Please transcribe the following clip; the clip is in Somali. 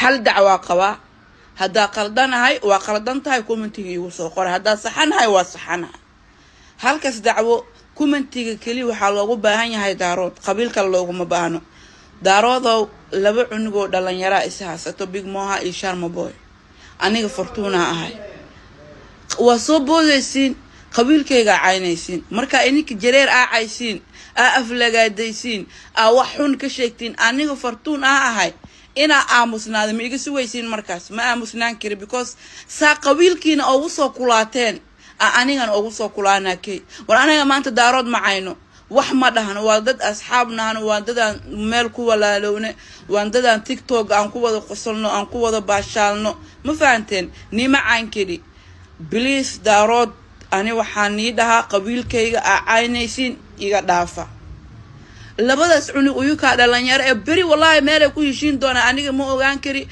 hal dacwa qaba hada qaldanahay waa qaldantahay commentiga igu soo qor hada saxanahay waa saxanahay halkaas dacwo commentiga kali waxa loogu baahan yahay daarood qabiilka looguma baahno daaroodo laba cunugoo dhalinyaro isaasato big moha iyo sharma boy aniga fortuna ahay waa soo boodaysiin qabiilkayga caynaysiin marka ininka jareer caysiin aflagaadaysiin wax xun ka sheegtiin aniga fortuna ahay ina aamusnaada ma iga suwaysiin markaas ma aamusnaan kari because saa qabiilkiina ugu soo kulaateen anigan ugu soo kulaanakay war aniga maanta daarood ma cayno wax ma dhahan waa dad asxaabnaan waa dad meel ku walaalowne waa dad TikTok aan ku wada qosolno aan ku wada baashaalno ma fahanteen nima cayn kari please daarood ani waxaan nii dhahaa qabiilkayga caynaysiin iga dhaafa labadaas cunug uyu ka dhalinyaro ee bari wallahi meel ay ku heshiin doona aniga ma ogaan kari